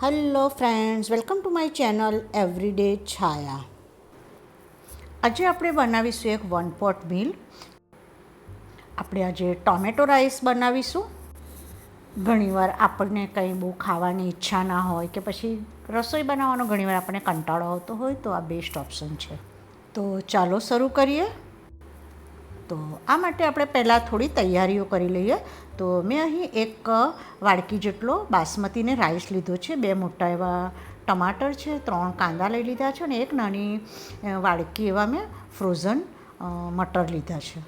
Hello friends, welcome to my channel everyday Chhaya. આજે આપણે બનાવીશું એક વન પોટ મીલ. આપણે આજે ટોમેટો રાઈસ બનાવીશું. ઘણીવાર આપણને કંઈ બહુ ખાવાની ઈચ્છા ના હોય કે પછી રસોઈ બનાવવાનો ઘણીવાર આપણને કંટાળો આવતો હોય તો આ બેસ્ટ ઓપ્શન છે. તો ચાલો શરૂ કરીએ. તો આ માટે આપણે પહેલાં થોડી તૈયારીઓ કરી લઈએ. તો મેં અહીં એક વાડકી જેટલો બાસમતીને રાઈસ લીધો છે, 2 મોટા એવા ટમાટર છે, 3 કાંદા લઈ લીધા છે અને એક નાની વાડકી એવા મેં ફ્રોઝન મટર લીધા છે.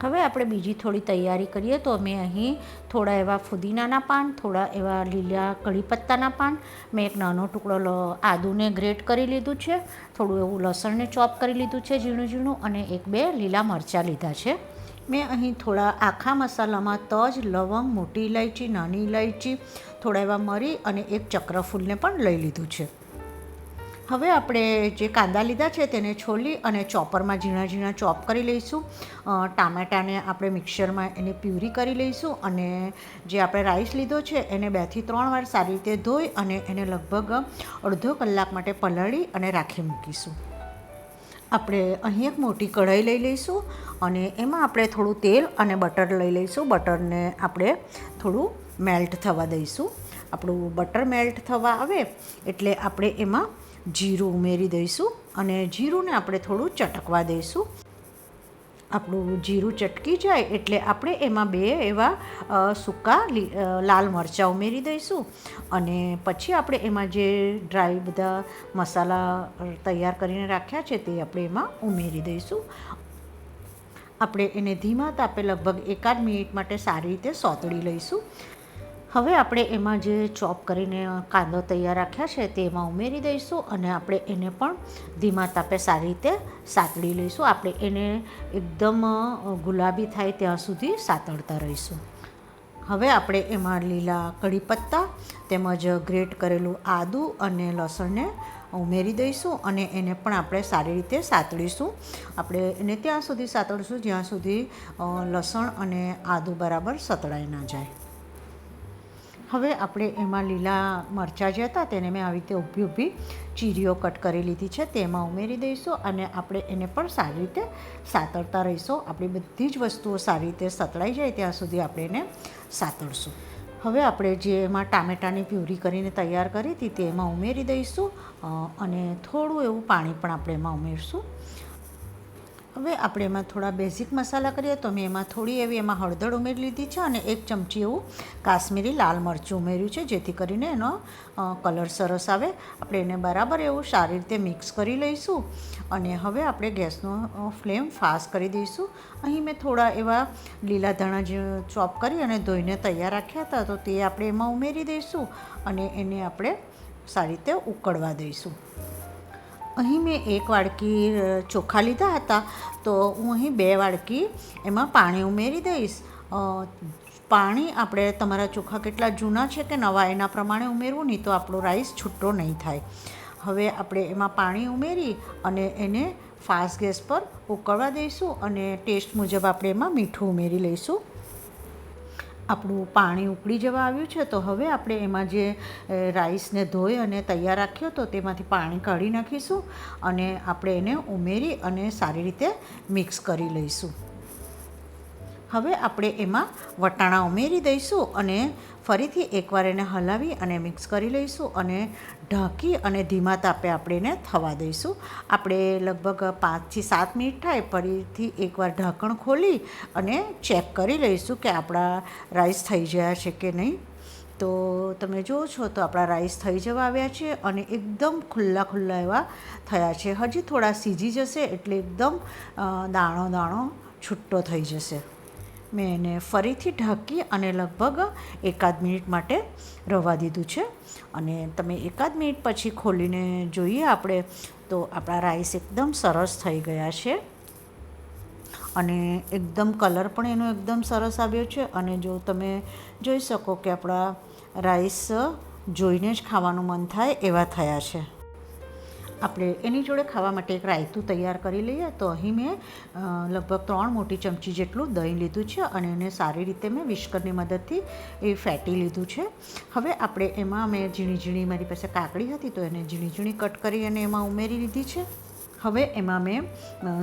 હવે આપણે બીજી થોડી તૈયારી કરીએ. તો મેં અહીં થોડા એવા ફુદીનાના પાન, થોડા એવા લીલા કઢી પત્તાના પાન, મેં એક નાનો ટુકડો આદુને ગ્રેટ કરી લીધું છે, થોડું એવું લસણને ચોપ કરી લીધું છે ઝીણું ઝીણું, અને 1-2 લીલા મરચાં લીધા છે. મેં અહીં થોડા આખા મસાલામાં તજ, લવંગ, મોટી ઇલાયચી, નાની ઇલાયચી, થોડા એવા મરી અને એક ચક્રફૂલને પણ લઈ લીધું છે. હવે આપણે જે કાંદા લીધા છે તેને છોલી અને ચોપરમાં ઝીણા ઝીણા ચોપ કરી લઈશું. ટામેટાને આપણે મિક્સરમાં એની પ્યુરી કરી લઈશું અને જે આપણે રાઈસ લીધો છે એને 2 થી 3 વાર સારી રીતે ધોઈ અને એને લગભગ અડધો કલાક માટે પલાળી અને રાખી મૂકીશું. આપણે અહીં એક મોટી કઢાઈ લઈ લઈશું અને એમાં આપણે થોડું તેલ અને બટર લઈ લઈશું. બટરને આપણે થોડું મેલ્ટ થવા દઈશું. આપણું બટર મેલ્ટ થવા આવે એટલે આપણે એમાં જીરું ઉમેરી દઈશું અને જીરુંને આપણે થોડું ચટકવા દઈશું. આપણું જીરું ચટકી જાય એટલે આપણે એમાં 2 એવા સૂકા લાલ મરચાં ઉમેરી દઈશું અને પછી આપણે એમાં જે ડ્રાય બધા મસાલા તૈયાર કરીને રાખ્યા છે તે આપણે એમાં ઉમેરી દઈશું. આપણે એને ધીમા તાપે લગભગ 1-8 મિનિટ માટે સારી રીતે સોતળી લઈશું. હવે આપણે એમાં જે ચોપ કરીને કાંદો તૈયાર રાખ્યા છે તે એમાં ઉમેરી દઈશું અને આપણે એને પણ ધીમા તાપે સારી રીતે સાતળી લઈશું. આપણે એને એકદમ ગુલાબી થાય ત્યાં સુધી સાતળતા રહીશું. હવે આપણે એમાં લીલા કઢી પત્તા તેમજ ગ્રેટ કરેલું આદું અને લસણને ઉમેરી દઈશું અને એને પણ આપણે સારી રીતે સાતળીશું. આપણે એને ત્યાં સુધી સાતળીશું જ્યાં સુધી લસણ અને આદું બરાબર સતળાઈ ના જાય. હવે આપણે એમાં લીલા મરચાં જે હતા તેને મેં આવી રીતે ઊભી ઊભી ચીરીઓ કટ કરી લીધી છે તેમાં ઉમેરી દઈશું અને આપણે એને પણ સારી રીતે સાતળતા રહીશું. આપણી બધી જ વસ્તુઓ સારી રીતે સતળાઈ જાય ત્યાં સુધી આપણે એને સાતળશું. હવે આપણે જે એમાં ટામેટાની પ્યુરી કરીને તૈયાર કરી હતી તે એમાં ઉમેરી દઈશું અને થોડું એવું પાણી પણ આપણે એમાં ઉમેરશું. હવે આપણે એમાં થોડા બેઝિક મસાલા કરીએ તો મેં એમાં થોડી એવી એમાં હળદર ઉમેરી લીધી છે અને 1 ચમચી એવું કાશ્મીરી લાલ મરચું ઉમેર્યું છે જેથી કરીને એનો કલર સરસ આવે. આપણે એને બરાબર એવું સારી રીતે મિક્સ કરી લઈશું અને હવે આપણે ગેસનો ફ્લેમ ફાસ્ટ કરી દઈશું. અહીં મેં થોડા એવા લીલા ધાણા જે ચોપ કરી અને ધોઈને તૈયાર રાખ્યા હતા તો તે આપણે એમાં ઉમેરી દઈશું અને એને આપણે સારી રીતે ઉકળવા દઈશું. અહીં મેં 1 વાડકી ચોખા લીધા હતા તો હું અહીં 2 વાડકી એમાં પાણી ઉમેરી દઈશ. પાણી આપણે તમારા ચોખા કેટલા જૂના છે કે નવા એના પ્રમાણે ઉમેરવું, નહીં તો આપણો રાઈસ છૂટો નહીં થાય. હવે આપણે એમાં પાણી ઉમેરી અને એને ફાસ્ટ ગેસ પર ઉકળવા દઈશું અને ટેસ્ટ મુજબ આપણે એમાં મીઠું ઉમેરી લઈશું. આપણું પાણી ઉકળી જવા આવ્યું છે તો હવે આપણે એમાં જે રાઈસને ધોઈ અને તૈયાર રાખ્યો તો તેમાંથી પાણી કાઢી નાખીશું અને આપણે એને ઉમેરી અને સારી રીતે મિક્સ કરી લઈશું. હવે આપણે એમાં વટાણા ઉમેરી દઈશું અને ફરીથી એકવાર એને હલાવી અને મિક્સ કરી લઈશું અને ઢાંકી અને ધીમા તાપે આપણે એને થવા દઈશું. આપણે લગભગ 5 થી 7 મિનિટ થાય ફરીથી એકવાર ઢાંકણ ખોલી અને ચેક કરી લઈશું કે આપણા રાઈસ થઈ ગયા છે કે નહીં. તો તમે જુઓ છો તો આપણા રાઈસ થઈ જવા આવ્યા છે અને એકદમ ખુલ્લા ખુલ્લા એવા થયા છે. હજી થોડા સીજી જશે એટલે એકદમ દાણો દાણો છૂટો થઈ જશે. મેં એને ફરીથી ઢાંકી અને લગભગ 1-8 મિનિટ માટે રવા દીધું છે અને તમે 1-8 મિનિટ પછી ખોલીને જોઈએ આપણે તો આપણા રાઈસ એકદમ સરસ થઈ ગયા છે અને એકદમ કલર પણ એનો એકદમ સરસ આવ્યો છે અને જો તમે જોઈ શકો કે આપણા રાઈસ જોઈને જ ખાવાનું મન થાય એવા થયા છે. આપણે એની જોડે ખાવા માટે એક રાયતું તૈયાર કરી લઈએ. તો અહીં મેં લગભગ 3 મોટી ચમચી જેટલું દહીં લીધું છે અને એને સારી રીતે મેં વિસ્કરની મદદથી એ ફેટી લીધું છે. હવે આપણે એમાં મેં ઝીણી મારી પાસે કાકડી હતી તો એને ઝીણી કટ કરી અને એમાં ઉમેરી લીધી છે. હવે એમાં મેં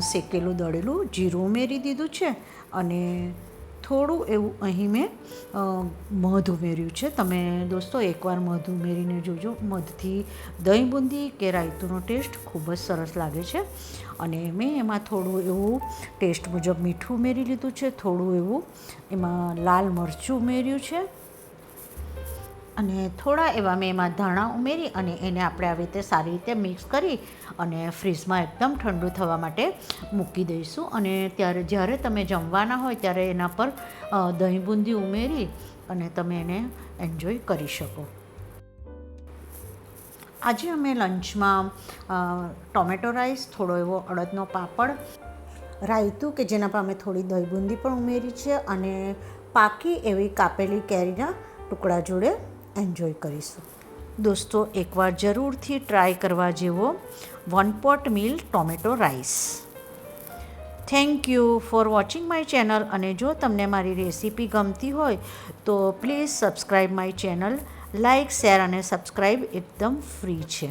શેકેલું દળેલું જીરું ઉમેરી દીધું છે અને થોડું એવું અહીં મેં મધ ઉમેર્યું છે. તમે દોસ્તો એકવાર મધ ઉમેરીને જોજો. મધથી દહીં બુંદી કે રાયતુંનો ટેસ્ટ ખૂબ જ સરસ લાગે છે. અને મેં એમાં થોડું એવું ટેસ્ટ મુજબ મીઠું ઉમેરી લીધું છે. થોડું એવું એમાં લાલ મરચું ઉમેર્યું છે અને થોડા એવા મેં એમાં ધાણા ઉમેરી અને એને આપણે આવી રીતે સારી રીતે મિક્સ કરી અને ફ્રીઝમાં એકદમ ઠંડુ થવા માટે મૂકી દઈશું. અને જ્યારે તમે જમવાના હોય ત્યારે એના પર દહીં બુંદી ઉમેરી અને તમે એને એન્જોય કરી શકો. આજે અમે લંચમાં ટોમેટો રાઈસ, થોડો એવો અડદનો પાપડ, રાયતું કે જેના પર અમે થોડી દહીં બુંદી પણ ઉમેરી છે અને પાકી એવી કાપેલી કેરીના ટુકડા જોડે એન્જોય કરીશું. દોસ્તો એકવાર જરૂરથી ટ્રાય કરવા જેવો 1 pot meal tomato rice. Thank you for watching my channel. અને જો તમને મારી રેસીપી ગમતી હોય તો please subscribe my channel. Like, share અને સબસ્ક્રાઈબ એકદમ ફ્રી છે.